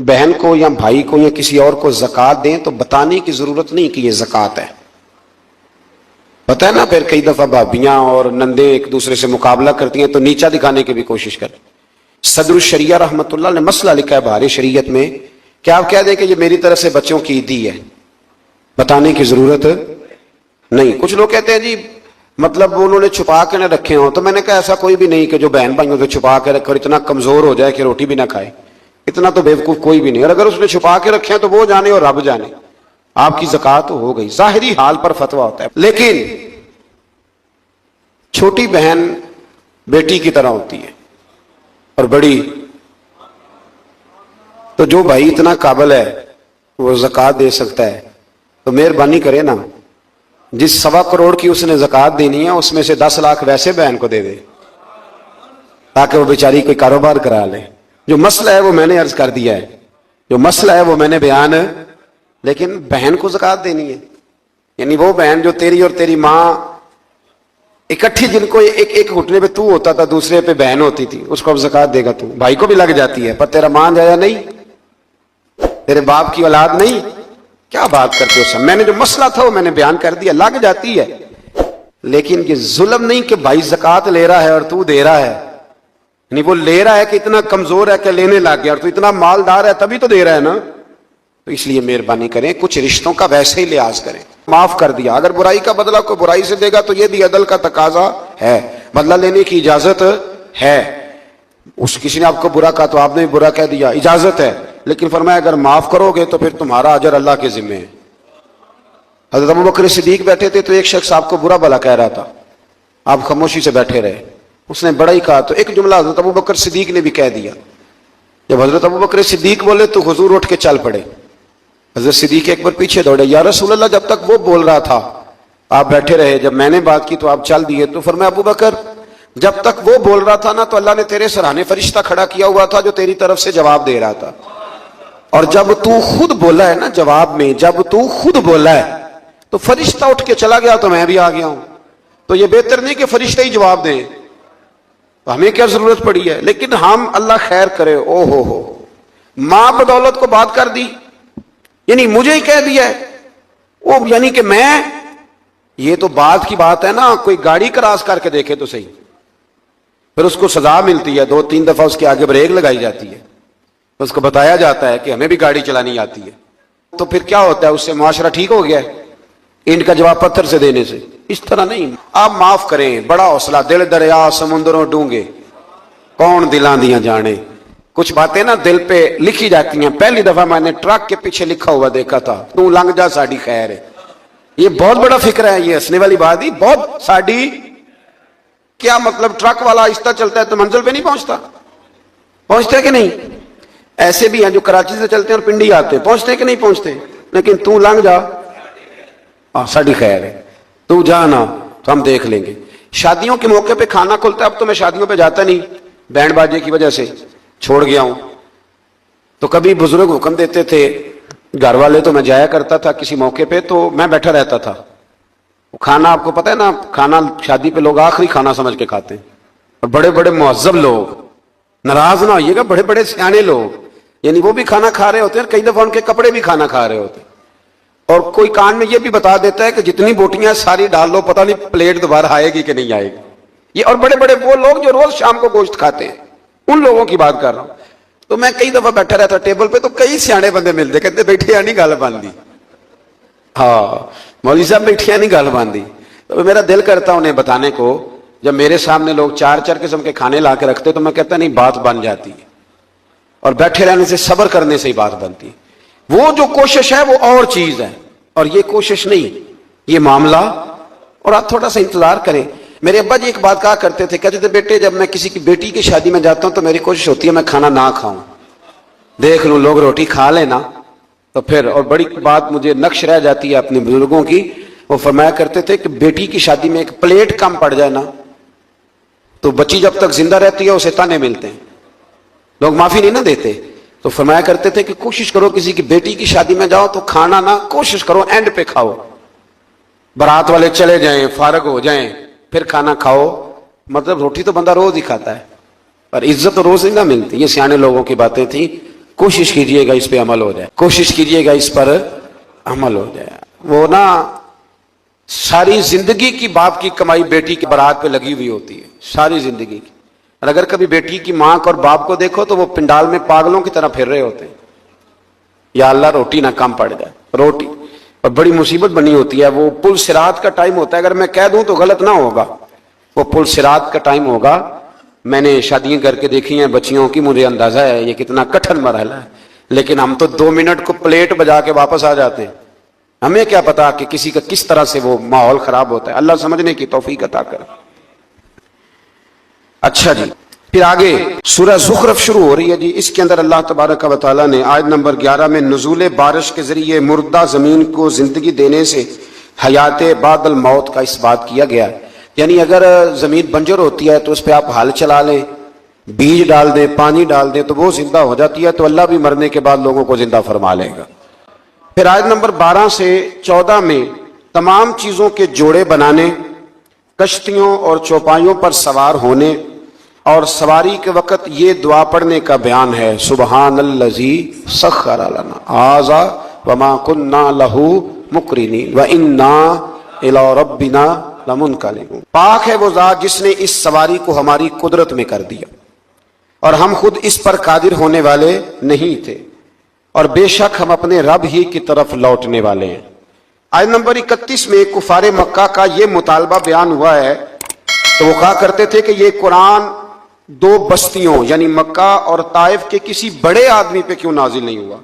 बहन को या भाई को या किसी और को ज़कात दें तो बताने की जरूरत नहीं कि ये ज़कात है। पता है ना, फिर कई दफा भाभियां और नंदे एक दूसरे से मुकाबला करती हैं तो नीचा दिखाने की भी कोशिश करती। सदरुल शरिया रहमतुल्लाह ने मसला लिखा है बाहरी शरीयत में कि आप कह दें कि ये मेरी तरफ से बच्चों की ईदी है, बताने की जरूरत नहीं। कुछ लोग कहते हैं जी मतलब उन्होंने छुपा के न रखे हो, तो मैंने कहा ऐसा कोई भी नहीं कि जो बहन भाइयों से छुपा के रखे और इतना कमजोर हो जाए कि रोटी भी ना खाए, इतना तो बेवकूफ कोई भी नहीं। और अगर उसने छुपा के रखे हैं तो वो जाने और रब जाने, आपकी ज़कात तो हो गई। जाहिरी हाल पर फतवा होता है, लेकिन छोटी बहन बेटी की तरह होती है और बड़ी, तो जो भाई इतना काबिल है वो ज़कात दे सकता है तो मेहरबानी करे ना, जिस 1.25 करोड़ की उसने ज़कात देनी है उसमें से 10 लाख वैसे बहन को दे दे ताकि वो बेचारी कोई कारोबार करा ले। जो मसला है वो मैंने अर्ज कर दिया है, जो मसला है वो मैंने बयान, लेकिन बहन को ज़कात देनी है। यानी वो बहन जो तेरी और तेरी माँ इकट्ठी, जिनको एक घुटने पे तू होता था दूसरे पे बहन होती थी, उसको अब ज़कात देगा तू। भाई को भी लग जाती है पर तेरा मान जाया नहीं, तेरे बाप की औलाद नहीं, क्या बात करते हो सब। मैंने जो मसला था वो मैंने बयान कर दिया, लग जाती है। लेकिन ये जुल्म नहीं कि भाई ज़कात ले रहा है और तू दे रहा है, नहीं वो ले रहा है कि इतना कमजोर है कि लेने लग गया, और तू इतना मालदार है तभी तो दे रहा है ना। तो इसलिए मेहरबानी करें, कुछ रिश्तों का वैसे ही लिहाज करें। माफ कर दिया, अगर बुराई का बदला कोई बुराई से देगा तो ये भी अदल का तकाजा है, बदला लेने की इजाजत है। उस किसी ने आपको बुरा कहा तो आपने भी बुरा कह दिया, इजाजत है, लेकिन फरमाया अगर माफ करोगे तो फिर तुम्हारा अजर अल्लाह के जिम्मे है। हज़रत अबू बकर सिद्दीक बैठे थे तो एक शख्स आपको बुरा भला कह रहा था, आप खामोशी से बैठे रहे, उसने बड़ा ही कहा तो एक जुमला हज़रत अबू बकर सिद्दीक ने भी कह दिया। जब हज़रत अबू बकर सिद्दीक बोले तो हुजूर उठ के चल पड़े। हज़रत सिद्दीक एक बार पीछे दौड़े, या रसूल अल्लाह जब तक वो बोल रहा था आप बैठे रहे, जब मैंने बात की तो आप चल दिए। तो फरमाया अबू बकर जब तक वो बोल रहा था ना तो अल्लाह ने तेरे सराहने फरिश्ता खड़ा किया हुआ था जो तेरी तरफ से जवाब दे रहा था, और जब तू खुद बोला है ना जवाब में, जब तू खुद बोला है तो फरिश्ता उठ के चला गया तो मैं भी आ गया हूं। तो ये बेहतर नहीं कि फरिश्ते ही जवाब दें, तो हमें क्या जरूरत पड़ी है। लेकिन हम अल्लाह खैर करे, ओ हो मां बदौलत को बात कर दी, यानी मुझे ही कह दिया है वो, यानी कि मैं, ये तो बात की बात है ना, कोई गाड़ी क्रॉस करके देखे तो सही, फिर उसको सजा मिलती है, 2-3 दफा उसके आगे ब्रेक लगाई जाती है, उसको बताया जाता है कि हमें भी गाड़ी चलानी आती है, तो फिर क्या होता है, उससे मुआशरा ठीक हो गया है ईंट का जवाब पत्थर से देने से। इस तरह नहीं, आप माफ करें, बड़ा हौसला। दिल दरिया समुद्रों डूंगे कौन दिलां दियां जाने। कुछ बातें ना दिल पे लिखी जाती हैं। पहली दफा मैंने ट्रक के पीछे लिखा हुआ देखा था, तू लंघ जा साड़ी खैर है। ये बहुत बड़ा फिक्र है, ये हंसने वाली बात ही बहुत। साड़ी क्या मतलब, ट्रक वाला आहिस्ता चलता है तो मंजिल पे नहीं पहुंचता, पहुंचते कि नहीं। ऐसे भी हैं जो कराची से चलते हैं और पिंडी आते, पहुंचते कि नहीं पहुंचते। लेकिन तू लंघ जा, साड़ी खैर है, तू जा ना तो हम देख लेंगे। शादियों के मौके पे खाना खुलता है, अब तो मैं शादियों पे जाता नहीं, बैंड बाजे की वजह से छोड़ गया हूं। तो कभी बुजुर्ग हुक्म देते थे घर वाले तो मैं जाया करता था किसी मौके पे, तो मैं बैठा रहता था। खाना आपको पता है ना, खाना शादी पे लोग आखिरी खाना समझ के खाते हैं, और बड़े बड़े मुअज्जब लोग, नाराज ना होइएगा, बड़े बड़े सियाने लोग, यानी वो भी खाना खा रहे होते हैं, कई दफा उनके कपड़े भी खाना खा रहे होते हैं। और कोई कान में ये भी बता देता है कि जितनी बोटियां सारी डाल लो, पता नहीं प्लेट दोबारा आएगी कि नहीं आएगी। ये और बड़े बड़े वो लोग जो रोज शाम को गोश्त खाते हैं, उन लोगों की बात कर रहा हूं। तो मैं कई दफा बैठा रहता टेबल पे, तो कई सियाने बंदे मिलते, कहते बैठिया नहीं गल बांधी, हाँ मौलवी साहब बैठिया नहीं गल बांधी। तो मेरा दिल करता उन्हें बताने को, जब मेरे सामने लोग 4-4 किस्म के खाने ला के रखते तो मैं कहता नहीं बात बन जाती है, और बैठे रहने से, सब्र करने से ही बात बनती है। वो जो कोशिश है वो और चीज है, और ये कोशिश नहीं, ये मामला। और आप थोड़ा सा इंतजार करें। मेरे अब्बा जी एक बात कहा करते थे, कहते थे बेटे जब मैं किसी की बेटी की शादी में जाता हूं तो मेरी कोशिश होती है मैं खाना ना खाऊं, देख लूं लोग रोटी खा लेना तो फिर। और बड़ी बात मुझे नक्श रह जाती है अपने बुजुर्गों की, वो फरमाया करते थे कि बेटी की शादी में एक प्लेट कम पड़ जाए ना तो बच्ची जब तक जिंदा रहती है उसे ताने मिलते हैं, लोग माफी नहीं ना देते। तो फरमाया करते थे कि कोशिश करो किसी की बेटी की शादी में जाओ तो खाना ना, कोशिश करो एंड पे खाओ, बारात वाले चले जाएं, फारग हो जाएं, फिर खाना खाओ। मतलब रोटी तो बंदा रोज ही खाता है, पर इज्जत तो रोज ही ना मिलती। ये सियाने लोगों की बातें थी, कोशिश कीजिएगा इस पे अमल हो जाए, कोशिश कीजिएगा इस पर अमल हो जाए। वो ना सारी जिंदगी की बाप की कमाई बेटी की बारात पे लगी हुई होती है, सारी जिंदगी की। और अगर कभी बेटी की मां और बाप को देखो तो वो पिंडाल में पागलों की तरह फिर रहे होते हैं, या अल्लाह रोटी ना कम पड़ जाए, रोटी। और बड़ी मुसीबत बनी होती है। वो पुल सिरात का टाइम होता है, अगर मैं कह दूं तो गलत ना होगा, वो पुल सिरात का टाइम होगा। मैंने शादियां करके देखी हैं बच्चियों की, मुझे अंदाजा है ये कितना कठिन मरहला है, लेकिन हम तो 2 मिनट को प्लेट बजा के वापस आ जाते हैं। हमें क्या पता कि किसी का किस तरह से वो माहौल खराब होता है। अल्लाह समझने की तौफीक अता करे। अच्छा जी, फिर आगे सूरह ज़ुख़रफ़ शुरू हो रही है जी। इसके अंदर अल्लाह तबारक व तआला ने आयत नंबर 11 में नुज़ूल बारिश के जरिए मुर्दा जमीन को जिंदगी देने से हयात बादल मौत का इस बात किया गया है। यानी अगर जमीन बंजर होती है तो उस पर आप हल चला लें, बीज डाल दें, पानी डाल दें, तो वो जिंदा हो जाती है, तो अल्लाह भी मरने के बाद लोगों को जिंदा फरमा लेगा। फिर आयत नंबर 12 से 14 में तमाम चीजों के जोड़े बनाने, कश्तियों और चौपाइयों पर सवार होने और सवारी के वक्त ये दुआ पढ़ने का बयान है, सुबहानल्लज़ी सख्खर लना हाज़ा वमा कुन्ना लहू मुक़रिनीन व इन्ना इला रब्बिना लमुनक़लिबून। पाक है वो ज़ात जिसने इस सवारी को हमारी कुदरत में कर दिया और हम खुद इस पर कादिर होने वाले नहीं थे, और बेशक हम अपने रब ही की तरफ लौटने वाले हैं। आयत नंबर 31 में कुफारे मक्का का ये मुतालबा बयान हुआ है। तो वो कहा करते थे कि ये कुरान 2 बस्तियों यानी मक्का और ताइफ के किसी बड़े आदमी पे क्यों नाजिल नहीं हुआ,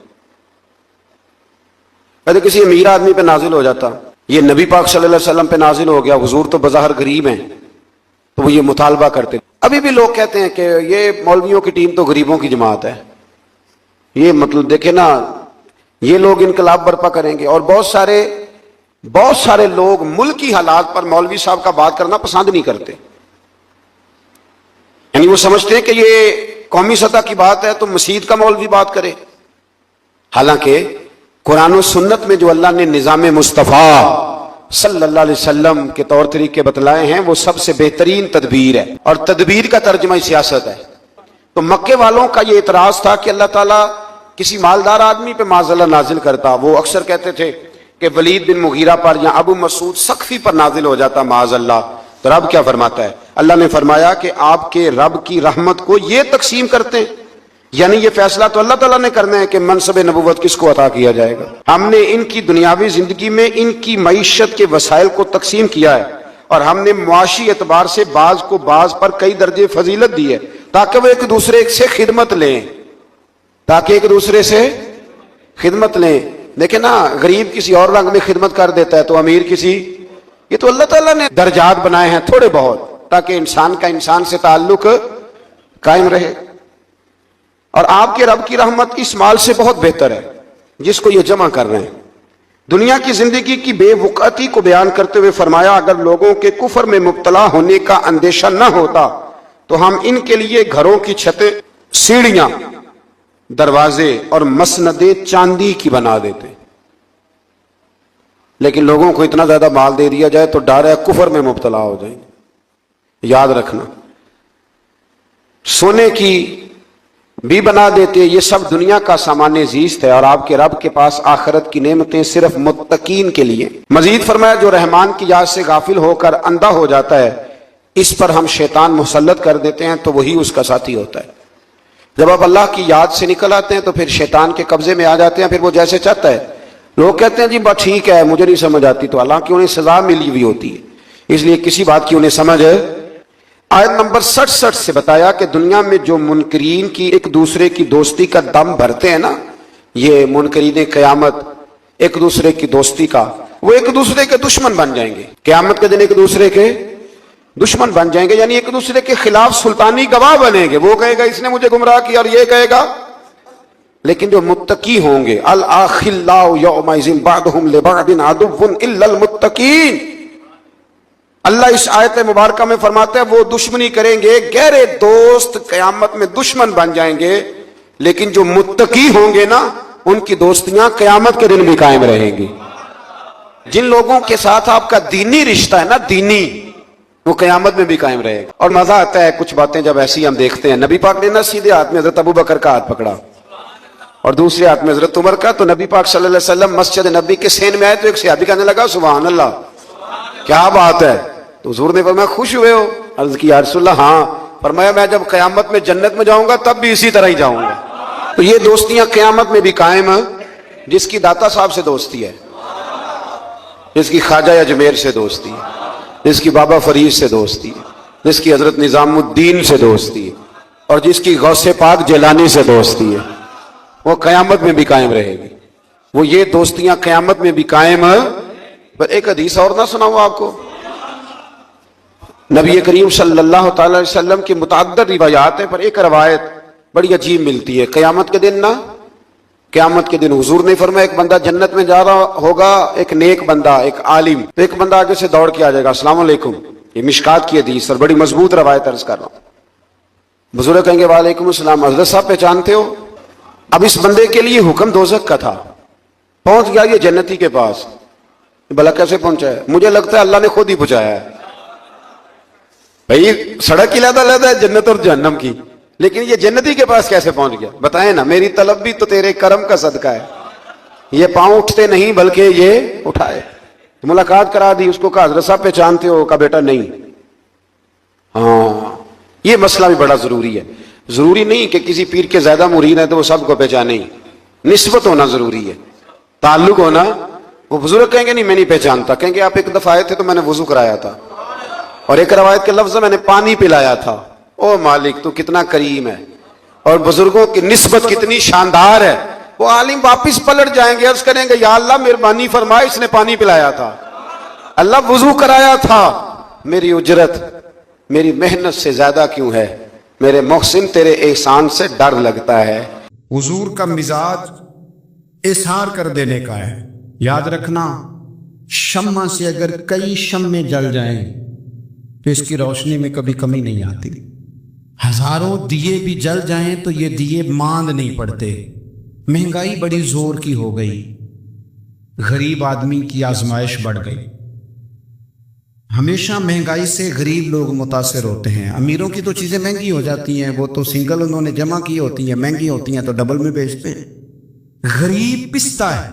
पहले किसी अमीर आदमी पे नाजिल हो जाता। ये नबी पाक सल्लल्लाहु अलैहि वसल्लम पे नाजिल हो गया, हुजूर तो बज़ाहिर गरीब हैं, तो वो ये मुतालबा करते। अभी भी लोग कहते हैं कि ये मौलवियों की टीम तो गरीबों की जमात है। ये मतलब देखे ना, ये लोग इनकलाब बर्पा करेंगे। और बहुत सारे लोग मुल्की हालात पर मौलवी साहब का बात करना पसंद नहीं करते, यानी वो समझते हैं कि ये कौमी सतह की बात है तो मसीद का मौलवी बात करे। हालांकि कुरान और सुन्नत में जो अल्लाह ने निज़ाम मुस्तफ़ा सल्लल्लाहु अलैहि वसल्लम के तौर तरीके बतलाए हैं वो सबसे बेहतरीन तदबीर है, और तदबीर का तर्जुमा सियासत है। तो मक्के वालों का ये इतराज था कि अल्लाह ताला किसी मालदार आदमी पे माज़अल्लाह नाजिल करता। वो अक्सर कहते थे कि वलीद बिन मुगीरा पर या अबू मसूद सख्फी पर नाजिल हो जाता माज़अल्लाह। तो रब क्या फरमाता है? अल्लाह ने फरमाया कि आपके रब की रहमत को ये तकसीम करते हैं, यानी ये फैसला तो अल्लाह ताला ने करना है कि मनसब नबुव्वत किसको अता किया जाएगा। हमने इनकी दुनियावी जिंदगी में इनकी मईशत के वसाइल को तकसीम किया है, और हमने मुआशी एतबार से बाज को बाज पर कई दर्जे फजीलत दी है ताकि वो एक दूसरे से खिदमत लें, ताकि एक दूसरे से खिदमत लें। देखे ना, गरीब किसी और रंग में खिदमत कर देता है तो अमीर किसी, ये तो अल्लाह ताला ने दर्जात बनाए हैं थोड़े बहुत, ताकि इंसान का इंसान से ताल्लुक कायम रहे। और आपके रब की रहमत इस माल से बहुत बेहतर है जिसको ये जमा कर रहे हैं। दुनिया की जिंदगी की बेवकूफ़ी को बयान करते हुए फरमाया, अगर लोगों के कुफर में मुब्तला होने का अंदेशा न होता तो हम इनके लिए घरों की छतें, सीढ़ियां, दरवाजे और मसनदे चांदी की बना देते। लेकिन लोगों को इतना ज्यादा माल दे दिया जाए तो डर है कुफर में मुब्तला हो जाएंगे। याद रखना, सोने की भी बना देते। ये सब दुनिया का सामान्य जीस्त है, और आपके रब के पास आखिरत की नेमतें सिर्फ मुत्तकीन के लिए। मजीद फरमाया, जो रहमान की याद से गाफिल होकर अंधा हो जाता है इस पर हम शैतान मुसल्लत कर देते हैं तो वही उसका साथी होता है। जब आप अल्लाह की याद से निकल आते हैं तो फिर शैतान के कब्जे में आ जाते हैं, फिर वो जैसे चाहता है। लोग कहते हैं जी बात ठीक है, मुझे नहीं समझ आती, तो हालांकि उन्हें सजा मिली हुई होती है, इसलिए किसी बात की उन्हें समझ है। आयत नंबर 67 से बताया कि दुनिया में जो मुनकरीन की एक दूसरे की दोस्ती का दम भरते हैं ना, ये मुनकरीन क़यामत एक दूसरे की दोस्ती का, वो एक दूसरे के दुश्मन बन जाएंगे। क़यामत के दिन एक दूसरे के दुश्मन बन जाएंगे, यानी एक दूसरे के खिलाफ सुल्तानी गवाह बनेंगे। वो कहेगा इसने मुझे गुमराह किया, और ये कहेगा। लेकिन जो मुत्तकी होंगे, अल आखिल्लाहु यौमइज़िन बअदुहुम लिबअदिन अदुव्वुन इल्लल मुत्तकीन, अल्लाह इस आयत मुबारका में फरमाते हैं वो दुश्मनी करेंगे, गहरे दोस्त क़यामत में दुश्मन बन जाएंगे। लेकिन जो मुत्तकी होंगे ना, उनकी दोस्तियां क़यामत के दिन भी कायम रहेंगी। जिन लोगों के साथ आपका दीनी रिश्ता है ना, दीनी, वो क़यामत में भी कायम रहेगा। और मजा आता है कुछ बातें जब ऐसी हम देखते हैं। नबी पाक ने ना सीधे हाथ में हज़रत अबू बकर का हाथ पकड़ा, اور دوسرے ہاتھ میں حضرت عمر کا. تو نبی پاک صلی اللہ علیہ وسلم مسجد نبی کے سین میں آئے تو ایک صحابی کہنے لگا سبحان اللہ کیا بات ہے. تو حضور نے فرمایا خوش ہوئے ہو؟ عرض کی یا رسول اللہ ہاں. فرمایا میں جب قیامت میں جنت میں جاؤں گا تب بھی اسی طرح ہی جاؤں گا. تو یہ دوستیاں قیامت میں بھی قائم ہیں. جس کی داتا صاحب سے دوستی ہے, جس کی خواجہ اجمیر سے دوستی ہے, جس کی بابا فرید سے دوستی ہے, جس کی حضرت نظام الدین سے دوستی ہے, اور جس کی غوث پاک جیلانی سے دوستی ہے, وہ قیامت میں بھی قائم رہے گی. وہ یہ دوستیاں قیامت میں بھی قائم ہیں. پر ایک حدیث اور نہ سناؤں آپ کو. نبی کریم صلی اللہ تعالی علیہ وسلم کی متعدد روایات ہیں, پر ایک روایت بڑی عجیب ملتی ہے. قیامت کے دن قیامت کے دن حضور نے فرمایا ایک بندہ جنت میں جا رہا ہوگا, ایک نیک بندہ, ایک عالم. تو ایک بندہ آگے سے دوڑ کے آ جائے گا السلام علیکم. یہ مشکات کی حدیث اور بڑی مضبوط روایت عرض کر رہا ہوں. بزرگ کہیں گے وعلیکم السلام. حضرت صاحب پہچانتے ہو؟ اب اس بندے کے لیے حکم دوزخ کا تھا, پہنچ گیا یہ جنتی کے پاس. بھلا کیسے پہنچا ہے؟ مجھے لگتا ہے اللہ نے خود ہی پہنچایا ہے. بھائی سڑک علیحدہ علیحدہ ہے جنت اور جہنم کی, لیکن یہ جنتی کے پاس کیسے پہنچ گیا؟ بتائیں نا. میری طلب بھی تو تیرے کرم کا صدقہ ہے. یہ پاؤں اٹھتے نہیں بلکہ یہ اٹھائے. ملاقات کرا دی, اس کو کہا حضرت صاحب پہچانتے ہو؟ کہا بیٹا نہیں. ہاں یہ مسئلہ بھی بڑا ضروری ہے. ضروری نہیں کہ کسی پیر کے زیادہ مرید ہیں تو وہ سب کو پہچانے ہی. نسبت ہونا ضروری ہے, تعلق ہونا. وہ بزرگ کہیں گے نہیں میں نہیں پہچانتا, کہیں گے آپ ایک دفعہ آئے تھے تو میں نے وضو کرایا تھا, اور ایک روایت کے لفظ میں نے پانی پلایا تھا. او مالک تو کتنا کریم ہے, اور بزرگوں کی نسبت کتنی شاندار ہے. وہ عالم واپس پلٹ جائیں گے, عرض کریں گے یا اللہ مہربانی فرمائے اس نے پانی پلایا تھا, اللہ وضو کرایا تھا, میری اجرت میری محنت سے زیادہ کیوں ہے؟ میرے محسن تیرے احسان سے ڈر لگتا ہے. حضور کا مزاج اظہار کر دینے کا ہے. یاد رکھنا, شمع سے اگر کئی شمعیں جل جائیں تو اس کی روشنی میں کبھی کمی نہیں آتی. ہزاروں دیے بھی جل جائیں تو یہ دیے ماند نہیں پڑتے. مہنگائی بڑی زور کی ہو گئی, غریب آدمی کی آزمائش بڑھ گئی. ہمیشہ مہنگائی سے غریب لوگ متاثر ہوتے ہیں. امیروں کی تو چیزیں مہنگی ہو جاتی ہیں, وہ تو سنگل انہوں نے جمع کی ہوتی ہیں, مہنگی ہوتی ہیں تو ڈبل میں بیچتے ہیں. غریب پستا ہے.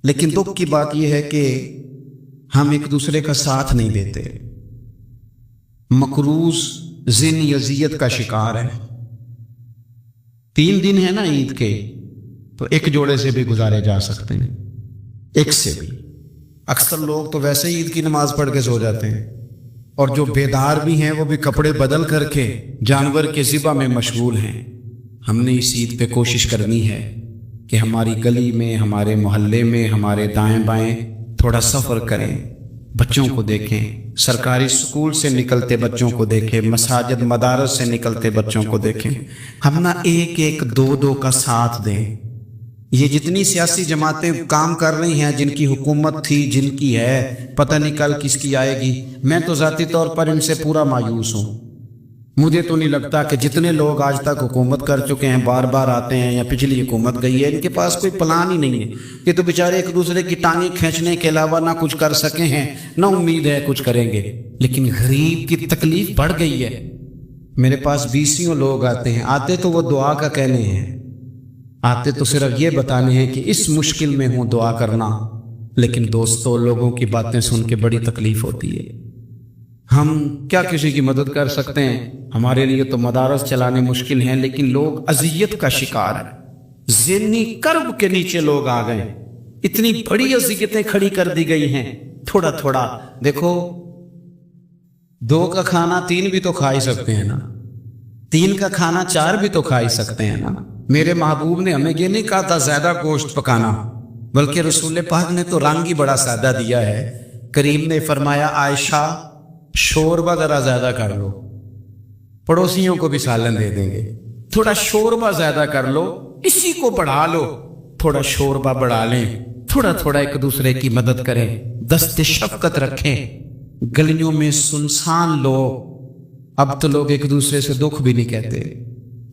لیکن دکھ کی بات یہ ہے کہ ہم ایک دوسرے کا ساتھ نہیں دیتے. مقروض ذہنی اذیت کا شکار ہے. 3 دن ہے نا عید کے, تو ایک جوڑے سے بھی گزارے جا سکتے ہیں, ایک سے بھی. اکثر لوگ تو ویسے ہی عید کی نماز پڑھ کے سو جاتے ہیں, اور جو بیدار بھی ہیں وہ بھی کپڑے بدل کر کے جانور کے ذبح میں مشغول ہیں. ہم نے اس عید پہ کوشش کرنی ہے کہ ہماری گلی میں, ہمارے محلے میں, ہمارے دائیں بائیں تھوڑا سفر کریں, بچوں کو دیکھیں, سرکاری اسکول سے نکلتے بچوں کو دیکھیں, مساجد مدارس سے نکلتے بچوں کو دیکھیں. ہم نہ ایک ایک دو دو کا ساتھ دیں. یہ جتنی سیاسی جماعتیں کام کر رہی ہیں, جن کی حکومت تھی, جن کی ہے, پتہ نہیں کل کس کی آئے گی. میں تو ذاتی طور پر ان سے پورا مایوس ہوں. مجھے تو نہیں لگتا کہ جتنے لوگ آج تک حکومت کر چکے ہیں, بار بار آتے ہیں یا پچھلی حکومت گئی ہے, ان کے پاس کوئی پلان ہی نہیں ہے. یہ تو بیچارے ایک دوسرے کی ٹانگیں کھینچنے کے علاوہ نہ کچھ کر سکے ہیں, نہ امید ہے کچھ کریں گے. لیکن غریب کی تکلیف بڑھ گئی ہے. میرے پاس 20 لوگ آتے ہیں, آتے تو وہ دعا کا کہنے ہیں, آتے تو صرف یہ بتانے ہیں کہ اس مشکل میں ہوں دعا کرنا. لیکن دوستوں, لوگوں کی باتیں سن کے بڑی تکلیف ہوتی ہے. ہم کیا کسی کی مدد کر سکتے ہیں؟ ہمارے لیے تو مدارس چلانے مشکل ہیں, لیکن لوگ اذیت کا شکار ہیں. ذہنی کرب کے نیچے لوگ آ گئے, اتنی بڑی اذیتیں کھڑی کر دی گئی ہیں. تھوڑا تھوڑا دیکھو, 2 کا کھانا 3 بھی تو کھا ہی سکتے ہیں نا, 3 کا کھانا 4 بھی تو کھا ہی سکتے ہیں نا. میرے محبوب نے ہمیں یہ نہیں کہا تھا زیادہ گوشت پکانا, بلکہ رسول پاک نے تو رنگ ہی بڑا سادہ دیا ہے. کریم نے فرمایا عائشہ شوربہ ذرا زیادہ کر لو, پڑوسیوں کو بھی سالن دے دیں گے. تھوڑا شوربہ زیادہ کر لو, اسی کو بڑھا لو, تھوڑا شوربہ بڑھا لیں, تھوڑا تھوڑا ایک دوسرے کی مدد کریں, دست شفقت رکھیں. گلیوں میں سنسان لوگ, اب تو لوگ ایک دوسرے سے دکھ بھی نہیں کہتے,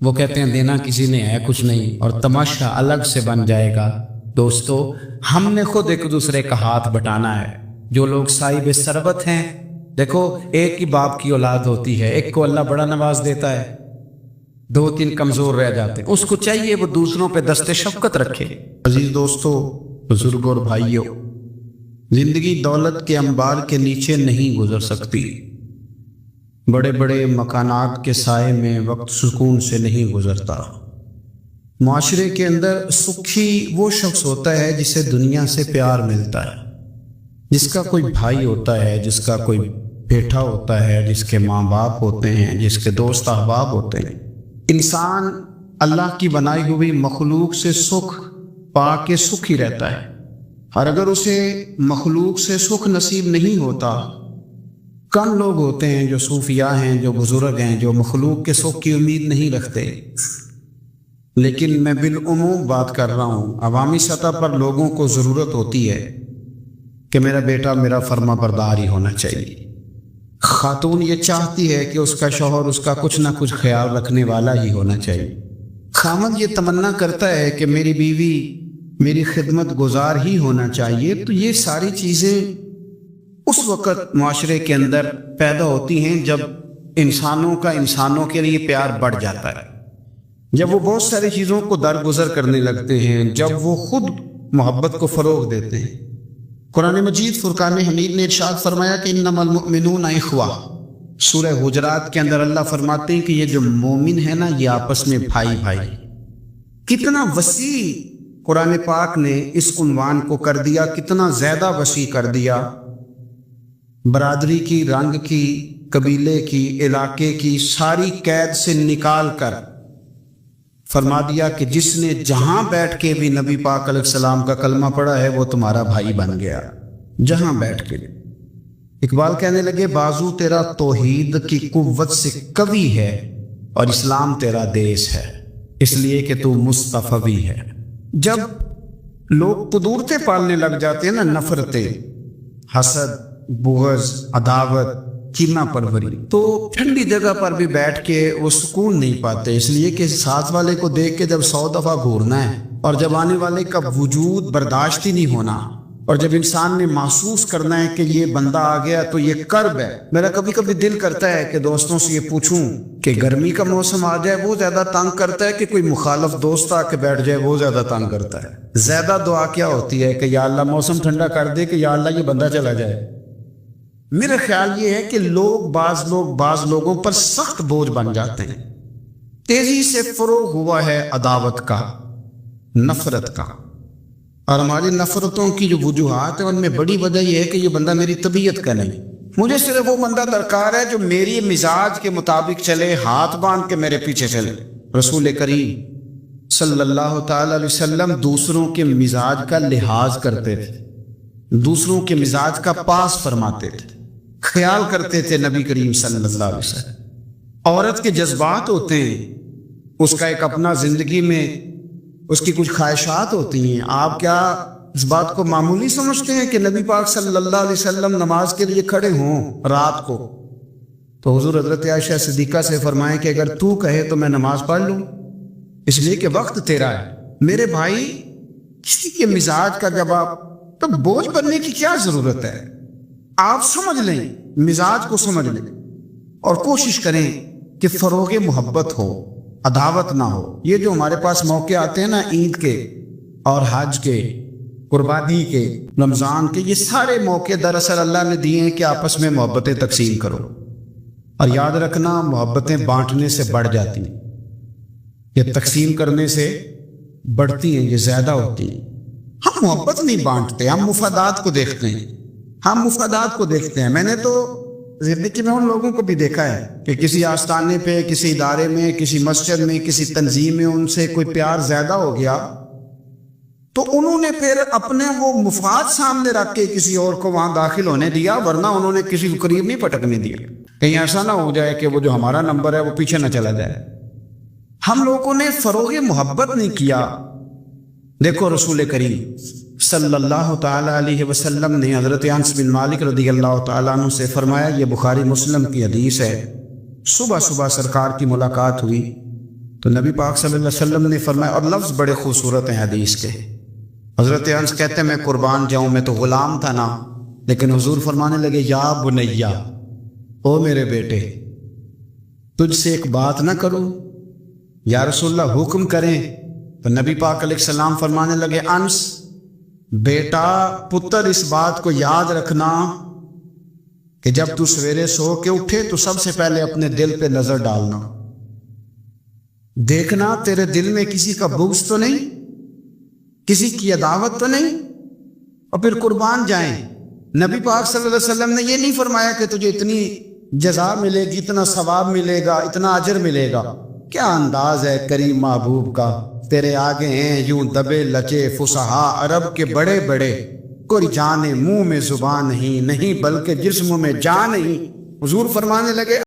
وہ کہتے ہیں دینا کسی نے ہے کچھ نہیں, اور تماشا الگ سے بن جائے گا. دوستو, ہم نے خود ایک دوسرے کا ہاتھ بٹانا ہے. جو لوگ صاحب ثروت ہیں, دیکھو ایک ہی باپ کی اولاد ہوتی ہے, ایک کو اللہ بڑا نواز دیتا ہے, 2-3 کمزور رہ جاتے ہیں، اس کو چاہیے وہ دوسروں پہ دست شفقت رکھے۔ عزیز دوستو، بزرگوں اور بھائیوں، زندگی دولت کے انبار کے نیچے نہیں گزر سکتی، بڑے بڑے مکانات کے سائے میں وقت سکون سے نہیں گزرتا۔ معاشرے کے اندر سکھی وہ شخص ہوتا ہے جسے دنیا سے پیار ملتا ہے، جس کا کوئی بھائی ہوتا ہے، جس کا کوئی بیٹا ہوتا ہے، جس کے ماں باپ ہوتے ہیں، جس کے دوست احباب ہوتے ہیں۔ انسان اللہ کی بنائی ہوئی مخلوق سے سکھ پا کے سکھی رہتا ہے، اور اگر اسے مخلوق سے سکھ نصیب نہیں ہوتا، کم لوگ ہوتے ہیں جو صوفیاء ہیں، جو بزرگ ہیں، جو مخلوق کے سکھ کی امید نہیں رکھتے۔ لیکن میں بالعموم بات کر رہا ہوں، عوامی سطح پر لوگوں کو ضرورت ہوتی ہے کہ میرا بیٹا میرا فرما بردار ہی ہونا چاہیے۔ خاتون یہ چاہتی ہے کہ اس کا شوہر اس کا کچھ نہ کچھ خیال رکھنے والا ہی ہونا چاہیے۔ خامد یہ تمنا کرتا ہے کہ میری بیوی میری خدمت گزار ہی ہونا چاہیے۔ تو یہ ساری چیزیں اس وقت معاشرے کے اندر پیدا ہوتی ہیں جب انسانوں کا انسانوں کے لیے پیار بڑھ جاتا ہے، جب وہ بہت ساری چیزوں کو درگزر کرنے لگتے ہیں، جب وہ خود محبت کو فروغ دیتے ہیں۔ قرآن مجید فرقان حمید نے ارشاد فرمایا کہ انما المؤمنون اخوہ۔ سورہ حجرات کے اندر اللہ فرماتے ہیں کہ یہ جو مومن ہے نا، یہ آپس میں بھائی بھائی۔ کتنا وسیع قرآن پاک نے اس عنوان کو کر دیا، کتنا زیادہ وسیع کر دیا۔ برادری کی، رنگ کی، قبیلے کی، علاقے کی ساری قید سے نکال کر فرما دیا کہ جس نے جہاں بیٹھ کے بھی نبی پاک علیہ السلام کا کلمہ پڑھا ہے وہ تمہارا بھائی بن گیا، جہاں بیٹھ کے۔ اقبال کہنے لگے بازو تیرا توحید کی قوت سے قوی ہے اور اسلام تیرا دیس ہے، اس لیے کہ تو مصطفی ہے۔ جب لوگ قدورتیں پالنے لگ جاتے ہیں نا، نفرتیں، حسد، بغض، عداوت، کینہ پروری، تو ٹھنڈی جگہ پر بھی بیٹھ کے وہ سکون نہیں پاتے، اس لیے کہ ساتھ والے کو دیکھ کے جب 100 دفعہ گھورنا ہے، اور جب آنے والے کا وجود برداشت ہی نہیں ہونا، اور جب انسان نے محسوس کرنا ہے کہ یہ بندہ آ گیا تو یہ کرب ہے۔ میرا کبھی کبھی دل کرتا ہے کہ دوستوں سے یہ پوچھوں کہ گرمی کا موسم آ جائے وہ زیادہ تنگ کرتا ہے کہ کوئی مخالف دوست آ کے بیٹھ جائے وہ زیادہ تنگ کرتا ہے؟ زیادہ دعا کیا ہوتی ہے کہ یا اللہ موسم ٹھنڈا کر دے، کہ یا اللہ یہ بندہ چلا جائے۔ میرا خیال یہ ہے کہ بعض لوگوں پر سخت بوجھ بن جاتے ہیں۔ تیزی سے فروغ ہوا ہے عداوت کا، نفرت کا، اور ہماری نفرتوں کی جو وجوہات ہیں ان میں بڑی وجہ یہ ہے کہ یہ بندہ میری طبیعت کا نہیں، مجھے صرف وہ بندہ درکار ہے جو میری مزاج کے مطابق چلے، ہاتھ باندھ کے میرے پیچھے چلے۔ رسول کریم صلی اللہ تعالی علیہ وسلم دوسروں کے مزاج کا لحاظ کرتے تھے، دوسروں کے مزاج کا پاس فرماتے تھے، خیال کرتے تھے نبی کریم صلی اللہ علیہ وسلم۔ عورت کے جذبات ہوتے ہیں، اس کا ایک اپنا زندگی میں اس کی کچھ خواہشات ہوتی ہیں۔ آپ کیا اس بات کو معمولی سمجھتے ہیں کہ نبی پاک صلی اللہ علیہ وسلم نماز کے لیے کھڑے ہوں رات کو تو حضور حضرت عائشہ صدیقہ سے فرمائیں کہ اگر تو کہے تو میں نماز پڑھ لوں، اس لیے کہ وقت تیرا ہے۔ میرے بھائی، کسی کے مزاج کا جب آپ تو بوجھ بننے کی کیا ضرورت ہے؟ آپ سمجھ لیں، مزاج کو سمجھ لیں، اور کوشش کریں کہ فروغ محبت ہو، عداوت نہ ہو۔ یہ جو ہمارے پاس موقع آتے ہیں نا، عید کے اور حج کے، قربانی کے، رمضان کے، یہ سارے موقع دراصل اللہ نے دیے ہیں کہ آپس میں محبتیں تقسیم کرو، اور یاد رکھنا محبتیں بانٹنے سے بڑھ جاتی ہیں، یہ تقسیم کرنے سے بڑھتی ہیں، یہ زیادہ ہوتی ہیں۔ ہم محبت نہیں بانٹتے، ہم مفادات کو دیکھتے ہیں، میں نے تو زندگی میں ان لوگوں کو بھی دیکھا ہے کہ کسی آستانے پہ، کسی ادارے میں، کسی مسجد میں، کسی تنظیم میں ان سے کوئی پیار زیادہ ہو گیا تو انہوں نے پھر اپنے وہ مفاد سامنے رکھ کے کسی اور کو وہاں داخل ہونے دیا، ورنہ انہوں نے کسی کو قریب نہیں پٹکنے دیا، کہیں ایسا نہ ہو جائے کہ وہ جو ہمارا نمبر ہے وہ پیچھے نہ چلا جائے۔ ہم لوگوں نے فروغ محبت نہیں کیا۔ دیکھو رسول کریم صلی اللہ تعالی علیہ وسلم نے حضرت انس بن مالک رضی اللہ تعالیٰ عنہ سے فرمایا، یہ بخاری مسلم کی حدیث ہے، صبح صبح سرکار کی ملاقات ہوئی تو نبی پاک صلی اللہ علیہ وسلم نے فرمایا، اور لفظ بڑے خوبصورت ہیں حدیث کے۔ حضرت انس کہتے ہیں میں قربان جاؤں، میں تو غلام تھا نا، لیکن حضور فرمانے لگے، یا بنیا، او میرے بیٹے، تجھ سے ایک بات نہ کروں؟ یا رسول اللہ حکم کریں، تو نبی پاک علیہ السلام فرمانے لگے انس بیٹا پتر اس بات کو یاد رکھنا کہ جب تو سویرے سو کے اٹھے تو سب سے پہلے اپنے دل پہ نظر ڈالنا، دیکھنا تیرے دل میں کسی کا بغض تو نہیں، کسی کی عداوت تو نہیں، اور پھر قربان جائیں۔ نبی پاک صلی اللہ علیہ وسلم نے یہ نہیں فرمایا کہ تجھے اتنی جزا ملے گی، اتنا ثواب ملے گا، اتنا اجر ملے گا۔ کیا انداز ہے کریم محبوب کا، تیرے آگے ہیں یوں دبے لچے فصحاء عرب کے بڑے بڑے، کوئی جانے منہ میں زبان نہیں بلکہ جسم میں جان نہیں۔ حضور فرمانے لگے